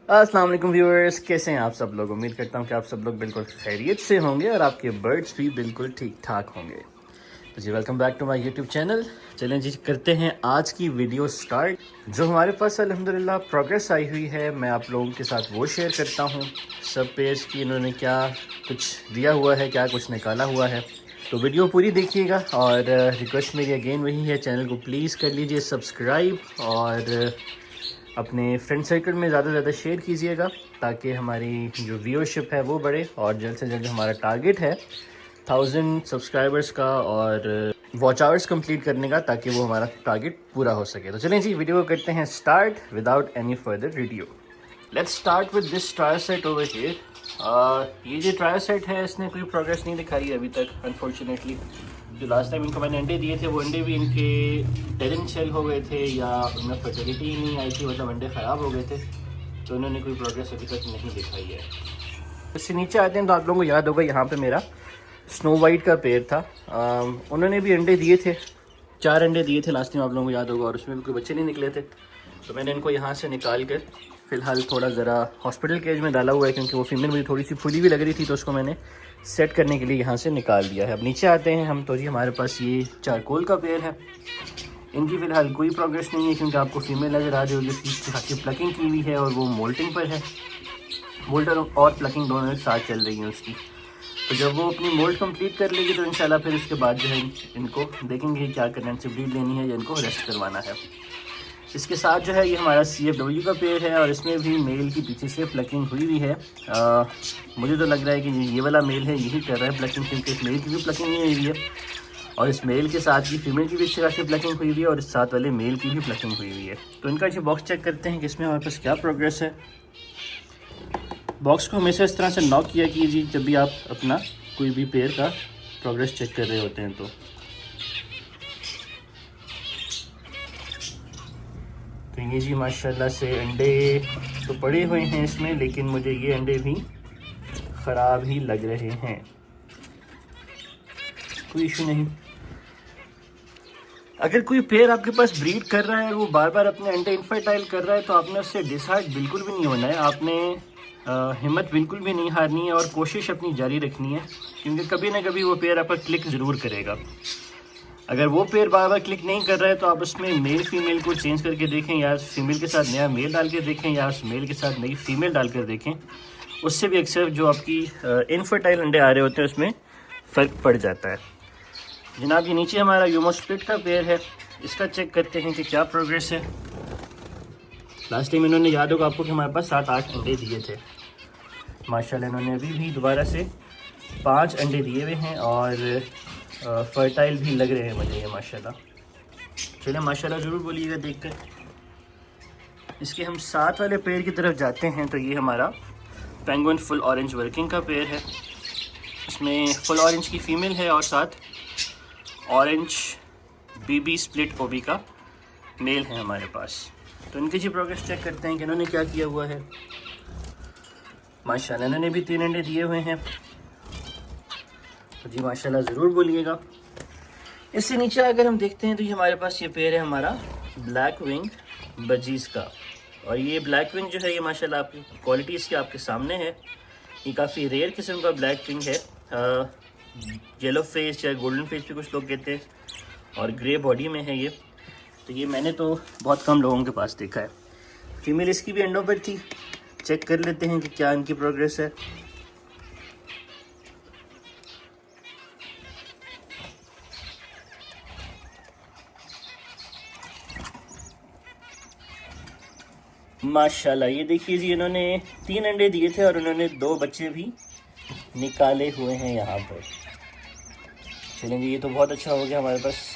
अस्सलाम वालेकुम व्यूअर्स, कैसे हैं आप सब लोग। उम्मीद करता हूं कि आप सब लोग बिल्कुल खैरियत से होंगे और आपके बर्ड्स भी बिल्कुल ठीक ठाक होंगे। तो जी welcome back to my YouTube channel. चलें जी करते हैं आज की वीडियो स्टार्ट। जो हमारे पास अल्हम्दुलिल्लाह प्रोग्रेस आई हुई है, मैं आप लोगों के साथ वो शेयर करता हूँ। सब पेयर्स की इन्होंने क्या कुछ दिया हुआ है, क्या कुछ निकाला हुआ है, तो वीडियो पूरी देखिएगा। और रिक्वेस्ट मेरी अगेन वही है, चैनल को प्लीज़ कर लीजिए सब्सक्राइब और अपने फ्रेंड सर्कल में ज़्यादा से ज़्यादा शेयर कीजिएगा ताकि हमारी जो व्यूअरशिप है वो बढ़े और जल्द से जल्द जो हमारा टारगेट है 1000 सब्सक्राइबर्स का और वॉच आवर्स कंप्लीट करने का, ताकि वो हमारा टारगेट पूरा हो सके। तो चलें जी वीडियो को करते हैं start without any further video. Let's start with this trial set over here. ये जो ट्रायल सेट है इसने कोई प्रोग्रेस नहीं दिखाई है अभी तक अनफॉर्चुनेटली। जो लास्ट टाइम इनको मैंने अंडे दिए थे वो अंडे भी इनके डेड इन शेल हो गए थे या उनमें फर्टिलिटी ही नहीं आई थी, मतलब अंडे ख़राब हो गए थे, तो इन्होंने कोई प्रोग्रेस अभी तक नहीं दिखाई है। इससे नीचे आते हैं तो आप लोगों को याद होगा यहाँ पे मेरा स्नो वाइट का पेड़ था। उन्होंने भी अंडे दिए थे, 4 अंडे दिए थे लास्ट टाइम, आप लोगों को याद होगा, और उसमें भी कोई बच्चे नहीं निकले थे। तो मैंने इनको यहाँ से निकाल कर फ़िलहाल थोड़ा ज़रा हॉस्पिटल केज में डाला हुआ है, क्योंकि वो फीमेल मुझे थोड़ी सी फुली भी लग रही थी, तो उसको मैंने सेट करने के लिए यहाँ से निकाल दिया है। अब नीचे आते हैं हम, तो जी हमारे पास ये चारकोल का पेड़ है। इनकी फ़िलहाल कोई प्रोग्रेस नहीं है, क्योंकि आपको फीमेल नज़र आ रही होगी, उसकी खासी प्लकिंग की हुई है और वो मोल्टिंग पर है। मोल्टर और प्लकिंग दोनों एक साथ चल रही हैं उसकी। तो जब वो अपनी मोल्ड कंप्लीट कर लेगी तो इंशाल्लाह फिर उसके बाद जो है इनको देखेंगे क्या करना है, ब्रीड लेनी है या इनको रेस्ट करवाना है। इसके साथ जो है ये हमारा CFW का पेड़ है और इसमें भी मेल की पीछे से प्लकिंग हुई हुई है। मुझे तो लग रहा है कि ये वाला मेल है यही कर रहा है प्लकिंग, क्योंकि इस मेल की भी प्लकिंग नहीं हुई हुई है और इस मेल के साथ की फीमेल की भी अच्छी खासी प्लकिंग हुई हुई है और इस साथ वाले मेल की भी प्लकिंग हुई हुई है। तो इनका जो बॉक्स चेक करते हैं कि इसमें हमारे पास क्या प्रोग्रेस है। बॉक्स को हमेशा इस तरह से नॉक किया कीजिए जब भी आप अपना कोई भी पेड़ का प्रोग्रेस चेक कर रहे होते हैं। तो ये जी माशाल्लाह से अंडे तो पड़े हुए हैं इसमें, लेकिन मुझे ये अंडे भी ख़राब ही लग रहे हैं। कोई इशू नहीं, अगर कोई पेयर आपके पास ब्रीड कर रहा है और वो बार बार अपने अंडे इनफर्टाइल कर रहा है तो आपने उससे डिसहार्ट बिल्कुल भी नहीं होना है। आपने हिम्मत बिल्कुल भी नहीं हारनी है और कोशिश अपनी जारी रखनी है, क्योंकि कभी ना कभी वो पेयर आप पर क्लिक ज़रूर करेगा। अगर वो पेयर बार बार क्लिक नहीं कर रहा है तो आप उसमें मेल फीमेल को चेंज करके देखें, या फीमेल के साथ नया मेल डाल के देखें, या उस मेल के साथ नई फीमेल डाल कर देखें। उससे भी अक्सर जो आपकी इनफर्टाइल अंडे आ रहे होते हैं उसमें फ़र्क पड़ जाता है। जनाब ये नीचे हमारा यूमो स्प्लिट का पेयर है, इसका चेक करते हैं कि क्या प्रोग्रेस है। लास्ट टाइम इन्होंने याद होगा आपको कि हमारे पास 7-8 अंडे दिए थे। माशाल्लाह इन्होंने अभी भी दोबारा से 5 अंडे दिए हुए हैं और फर्टाइल भी लग रहे हैं मुझे ये माशाल्लाह। चलिए माशाल्लाह ज़रूर बोलिएगा देखकर। इसके हम साथ वाले पेड़ की तरफ जाते हैं, तो ये हमारा पेंगुइन फुल ऑरेंज वर्किंग का पेड़ है। इसमें फुल ऑरेंज की फ़ीमेल है और साथ ऑरेंज BB स्प्लिट ओबी का मेल है हमारे पास। तो इनकी जी प्रोग्रेस चेक करते हैं कि इन्होंने क्या किया हुआ है। माशाल्लाह इन्होंने भी 3 अंडे दिए हुए हैं, तो जी माशाल्लाह ज़रूर बोलिएगा। इससे नीचे अगर हम देखते हैं तो ये हमारे पास ये पेड़ है हमारा ब्लैक विंग बजीज़ का, और ये ब्लैक विंग जो है ये माशाल्लाह आपकी क्वालिटी इसकी आपके सामने है। ये काफ़ी रेयर किस्म का ब्लैक विंग है, येलो फेस या गोल्डन फेस भी कुछ लोग कहते हैं, और ग्रे बॉडी में है ये। तो ये मैंने तो बहुत कम लोगों के पास देखा है। फीमेल इसकी भी अंडों पर थी, चेक कर लेते हैं कि क्या इनकी प्रोग्रेस है। माशाल्लाह ये देखिए जी, इन्होंने 3 अंडे दिए थे और उन्होंने 2 बच्चे भी निकाले हुए हैं यहाँ पर। चलें जी ये तो बहुत अच्छा हो गया, हमारे पास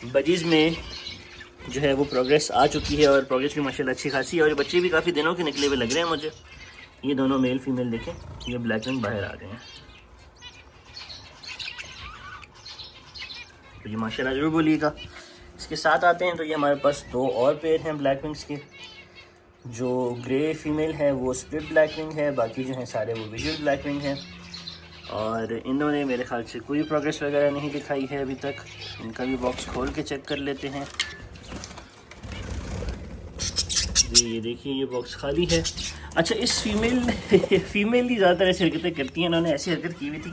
बजीज़ में जो है वो प्रोग्रेस आ चुकी है और प्रोग्रेस भी माशाल्लाह अच्छी खासी है और ये बच्चे भी काफ़ी दिनों के निकले हुए लग रहे हैं मुझे। ये दोनों मेल फीमेल देखें, ये ब्लैक विंग बाहर आ गए हैं। तो ये माशाल्लाह ज़रूर बोलिएगा। इसके साथ आते हैं तो ये हमारे पास 2 और पेयर हैं ब्लैक विंग्स के। जो ग्रे फीमेल है वो स्प्लिट ब्लैक विंग है, बाकी जो हैं सारे वो विजुअल ब्लैक विंग हैं। और इन्होंने मेरे ख्याल से कोई प्रोग्रेस वगैरह नहीं दिखाई है अभी तक। इनका भी बॉक्स खोल के चेक कर लेते हैं। ये देखिए ये बॉक्स खाली है। अच्छा, इस फीमेल ही ज़्यादातर ऐसी हरकतें करती हैं। इन्होंने ऐसी हरकत की हुई थी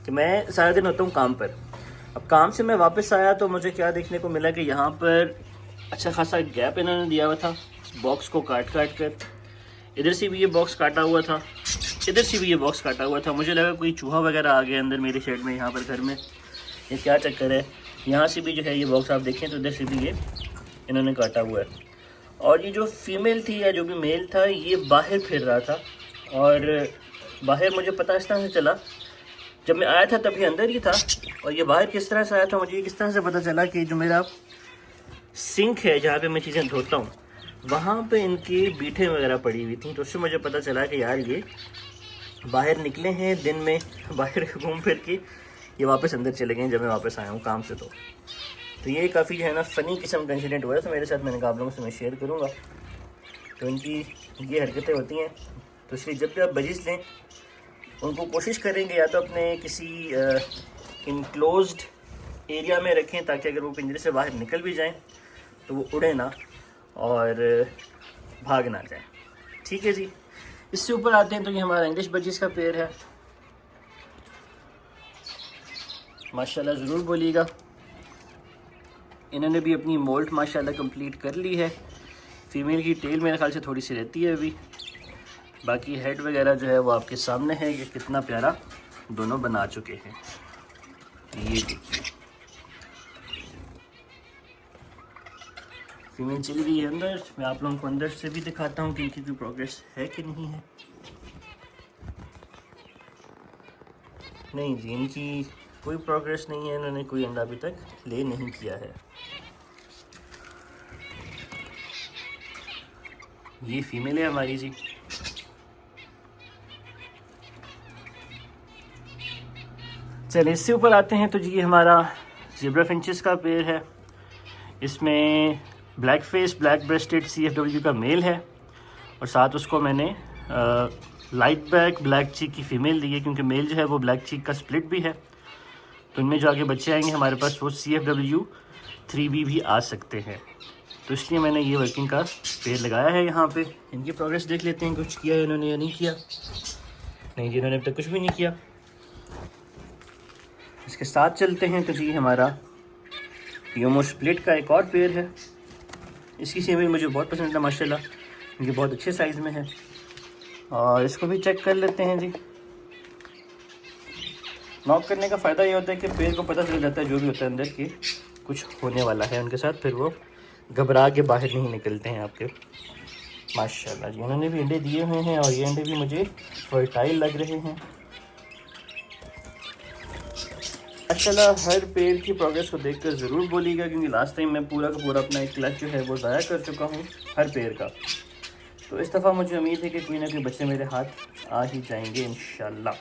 कि मैं सारा दिन होता हूँ काम पर। अब काम से मैं वापस आया तो मुझे क्या देखने को मिला कि यहाँ पर अच्छा खासा गैप इन्होंने दिया हुआ था बॉक्स को काट कर। इधर से भी ये बॉक्स काटा हुआ था, इधर से भी ये बॉक्स काटा हुआ था। मुझे लगा कोई चूहा वगैरह आ गया अंदर मेरे शेड में, यहाँ पर घर में, ये क्या चक्कर है। यहाँ से भी जो है ये बॉक्स आप देखें तो इधर से भी ये इन्होंने काटा हुआ है। और ये जो फीमेल थी या जो भी मेल था ये बाहर फिर रहा था, और बाहर मुझे पता इस तरह से चला, जब मैं आया था तभी अंदर ही था। और ये बाहर किस तरह से आया था मुझे किस तरह से पता चला कि जो मेरा सिंक है जहाँ पे मैं चीज़ें धोता हूँ वहाँ पे इनकी बीठें वगैरह पड़ी हुई थी। तो उससे मुझे पता चला कि यार ये बाहर निकले हैं दिन में, बाहर घूम फिर के ये वापस अंदर चले गए जब मैं वापस आया हूँ काम से। तो ये काफ़ी जो है ना फ़नी किस्म का इंसिडेंट हुआ है। तो मेरे साथ मैंने कहा आप लोगों से मैं शेयर करूँगा। तो इनकी ये हरकतें होती हैं। तो इसलिए जब भी आप बजिस लें उनको कोशिश करेंगे या तो अपने किसी इनक्लोज्ड एरिया में रखें, ताकि अगर वो पिंजरे से बाहर निकल भी जाएं तो वो उड़े ना और भाग ना जाए। ठीक है जी। इससे ऊपर आते हैं तो ये हमारा इंग्लिश बजिस का पेड़ है। माशाल्लाह ज़रूर बोलिएगा। इन्होंने भी अपनी मोल्ट माशाल्लाह कंप्लीट कर ली है। फीमेल की टेल मेरे ख्याल से थोड़ी सी रहती है अभी, बाकी हेड वगैरह जो है वो आपके सामने है कि कितना प्यारा दोनों बना चुके हैं। ये देखिए फीमेल चली गई है अंदर। मैं आप लोगों को अंदर से भी दिखाता हूँ कि इनकी कोई प्रोग्रेस है कि नहीं है। नहीं जी, इनकी कोई प्रोग्रेस नहीं है, इन्होंने कोई अंडा अभी तक ले नहीं किया है। ये फीमेल है हमारी जी। चलिए इससे ऊपर आते हैं तो जी ये हमारा ज़ेब्रा फिंचेस का पेड़ है। इसमें black face black rested CFW का मेल है, और साथ उसको मैंने लाइट बैक ब्लैक चीक की फ़ीमेल दी है, क्योंकि मेल जो है वो ब्लैक चीक का स्प्लिट भी है। तो इनमें जो आगे बच्चे आएंगे हमारे पास वो CFW 3B भी आ सकते हैं। तो इसलिए मैंने ये वर्किंग का पेड़ लगाया है यहाँ पे। इनकी प्रोग्रेस देख लेते हैं कुछ किया है इन्होंने या नहीं किया। नहीं जी, इन्होंने अब तक कुछ भी नहीं किया। इसके साथ चलते हैं तो जी हमारा योमो स्प्लिट का एक और पेड़ है। इसकी फीमेल मुझे बहुत पसंद है माशाल्लाह, इनके बहुत अच्छे साइज़ में है। और इसको भी चेक कर लेते हैं जी। नॉक करने का फ़ायदा ये होता है कि पेड़ को पता चल जाता है जो भी होता है अंदर कि कुछ होने वाला है उनके साथ, फिर वो घबरा के बाहर नहीं निकलते हैं आपके। माशाल्लाह जी, उन्होंने भी अंडे दिए हुए हैं और ये अंडे भी मुझे फर्टाइल लग रहे हैं। माशाल्लाह हर पेड़ की प्रोग्रेस को देखकर ज़रूर बोलिएगा, क्योंकि लास्ट टाइम मैं पूरा का पूरा अपना एक क्लच जो है वो ज़ाया कर चुका हूँ हर पेड़ का। तो इस दफ़ा मुझे उम्मीद है कि कोई ना कोई बच्चे मेरे हाथ आ ही जाएंगे इंशाल्लाह।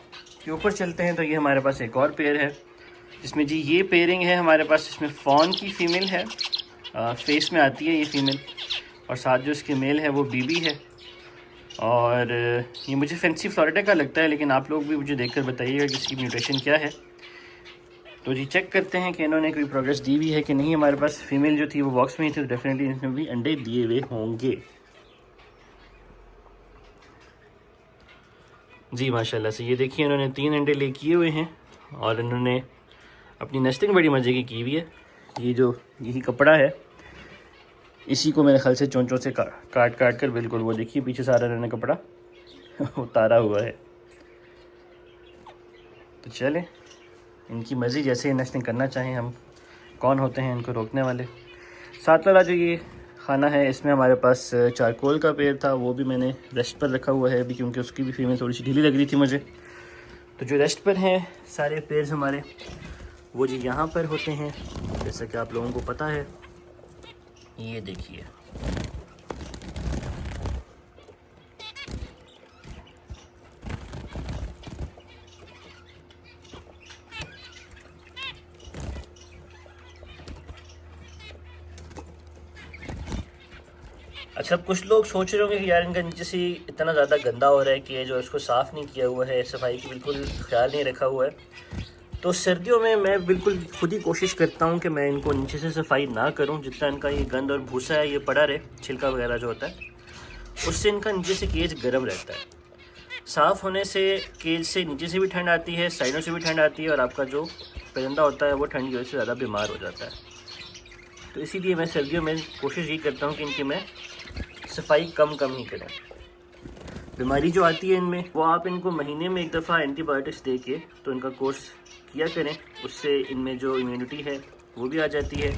के ऊपर चलते हैं तो ये हमारे पास एक और पेड़ है जिसमें जी ये पेयरिंग है हमारे पास। इसमें फॉन की फ़ीमेल है, फेस में आती है ये फ़ीमेल, और साथ जो इसके मेल है वो बीबी है। और ये मुझे फैंसी फ्लोरिडा का लगता है, लेकिन आप लोग भी मुझे देखकर बताइएगा कि इसकी म्यूटेशन क्या है। तो जी चेक करते हैं कि इन्होंने कोई प्रोग्रेस दी हुई है कि नहीं। हमारे पास फीमेल जो थी वो बॉक्स में ही थी, तो डेफिनेटली इसमें भी अंडे दिए हुए होंगे। जी माशाल्लाह से ये देखिए इन्होंने 3 अंडे ले किए हुए हैं, और इन्होंने अपनी नेस्टिंग बड़ी मज़े की हुई है। ये जो यही कपड़ा है इसी को मेरे ख्याल से चोंचों से काट कर बिल्कुल वो देखिए पीछे सारा इन्होंने कपड़ा उतारा हुआ है। तो चलें इनकी मर्ज़ी, जैसे नेस्टिंग करना चाहें, हम कौन होते हैं इनको रोकने वाले। साथ वाला जो ये खाना है इसमें हमारे पास चारकोल का पेड़ था, वो भी मैंने रेस्ट पर रखा हुआ है अभी, क्योंकि उसकी भी फीमेल थोड़ी सी ढीली लग रही थी मुझे। तो जो रेस्ट पर हैं सारे पेड़ हमारे वो जी यहाँ पर होते हैं, जैसा कि आप लोगों को पता है। ये देखिए अच्छा, कुछ लोग सोच रहे होंगे कि यार इनका नीचे से इतना ज़्यादा गंदा हो रहा है कि ये जो इसको साफ़ नहीं किया हुआ है, सफाई की बिल्कुल ख्याल नहीं रखा हुआ है। तो सर्दियों में मैं बिल्कुल खुद ही कोशिश करता हूँ कि मैं इनको नीचे से सफाई ना करूँ, जितना इनका ये गंद और भूसा है ये पड़ा रहे, छिलका वगैरह जो होता है। उससे इनका नीचे से केज गर्म रहता है। साफ़ होने से केज से नीचे से भी ठंड आती है, साइडों से भी ठंड आती है, और आपका जो परिंदा होता है वो ठंड की वजह से ज़्यादा बीमार हो जाता है। तो इसीलिए मैं सर्दियों में कोशिश ये करता हूँ कि इनकी मैं सफाई कम ही करें। बीमारी जो आती है इनमें, वो आप इनको महीने में एक दफ़ा एंटीबायोटिक्स दे के तो इनका कोर्स किया करें। उससे इनमें जो इम्यूनिटी है वो भी आ जाती है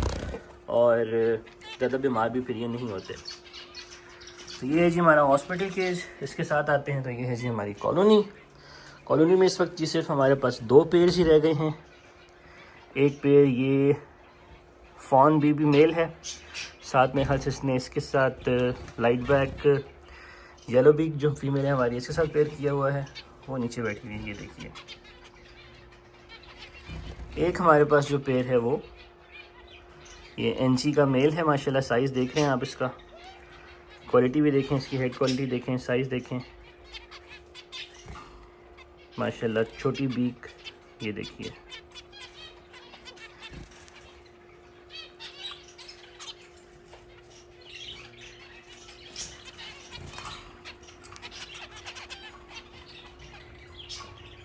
और ज़्यादा बीमार भी फिर ये नहीं होते। तो ये है जी हमारा हॉस्पिटल केज। इसके साथ आते हैं तो ये है जी हमारी कॉलोनी। कॉलोनी में इस वक्त जी सिर्फ हमारे पास 2 पेड़ ही रह गए हैं। एक पेड़ ये फॉन बेबी मेल है, साथ में हर इसने इसके साथ लाइट बैक येलो बीक जो फीमेल है हमारी, इसके साथ पेयर किया हुआ है, वो नीचे बैठी हुई है, ये देखिए। एक हमारे पास जो पेयर है वो ये एनसी का मेल है। माशाल्लाह साइज़ देख रहे हैं आप, इसका क्वालिटी भी देखें, इसकी हेड क्वालिटी देखें, साइज़ देखें, माशाल्लाह छोटी बीक, ये देखिए।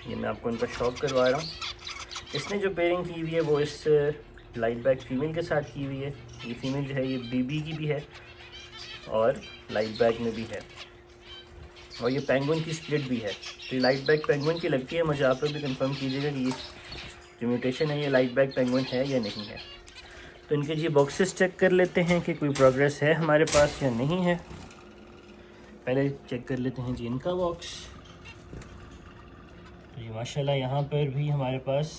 ये मैं आपको इनका शौक करवा रहा हूँ। इसने जो पेयरिंग की हुई है वो इस लाइट बैक फीमेल के साथ की हुई है। ये फीमेल जो है ये बीबी की भी है और लाइट बैक में भी है, और ये पेंगुइन की स्प्लिट भी है। तो ये लाइट बैक पेंगुइन की लगती है। मुझे आप लोग भी कंफर्म कीजिएगा कि ये जो म्यूटेशन है ये लाइट बैक पेंगुइन है या नहीं है। तो इनके जी बॉक्सेस चेक कर लेते हैं कि कोई प्रोग्रेस है हमारे पास या नहीं है। पहले चेक कर लेते हैं जी इनका बॉक्स। तो ये माशाल्लाह यहाँ पर भी हमारे पास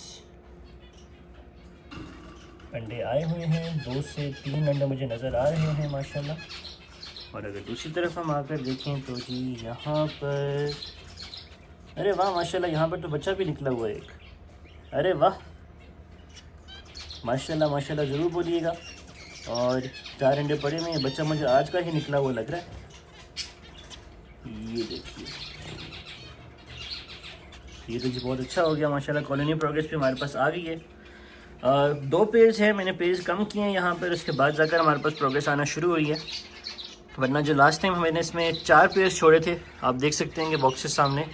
अंडे आए हुए हैं, 2 से 3 अंडे मुझे नज़र आ रहे हैं माशाल्लाह। और अगर दूसरी तरफ हम आकर देखें तो जी यहाँ पर, अरे वाह माशाल्लाह, यहाँ पर तो बच्चा भी निकला हुआ है एक। अरे वाह माशाल्लाह माशाल्लाह, ज़रूर बोलिएगा। और 4 अंडे पड़े हुए हैं, बच्चा मुझे आज का ही निकला हुआ लग रहा है। ये देखिए, ये तो जी बहुत अच्छा हो गया माशाल्लाह। कॉलोनी प्रोग्रेस भी हमारे पास आ गई है। 2 पेज हैं, मैंने पेज कम किए हैं यहाँ पर, उसके बाद जाकर हमारे पास प्रोग्रेस आना शुरू हुई है। वरना जो लास्ट टाइम मैंने इसमें 4 पेज छोड़े थे, आप देख सकते हैं कि बॉक्सेस सामने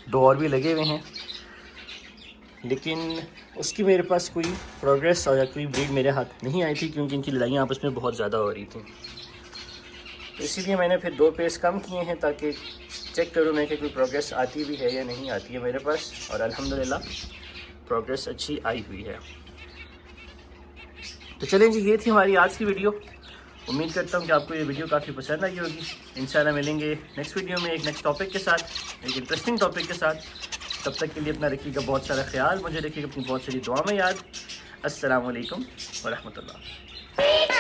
2 और भी लगे हुए हैं, लेकिन उसकी मेरे पास कोई प्रोग्रेस और या कोई ब्रीड मेरे हाथ नहीं आई थी, क्योंकि इनकी लड़ाइयाँ आपस में बहुत ज़्यादा हो रही थी। इसीलिए मैंने फिर 2 पेज कम किए हैं ताकि चेक करूँ मैं कि कोई प्रोग्रेस आती भी है या नहीं आती है मेरे पास। और अल्हम्दुलिल्लाह प्रोग्रेस अच्छी आई हुई है। तो चलें जी, ये थी हमारी आज की वीडियो। उम्मीद करता हूँ कि आपको ये वीडियो काफ़ी पसंद आई होगी। इंशाल्लाह मिलेंगे नेक्स्ट वीडियो में एक नेक्स्ट टॉपिक के साथ, एक इंटरेस्टिंग टॉपिक के साथ। तब तक के लिए अपना रखिएगा बहुत सारा ख्याल, मुझे रखिएगा अपनी बहुत सारी दुआ में याद। अस्सलाम वालेकुम व रहमतुल्लाह।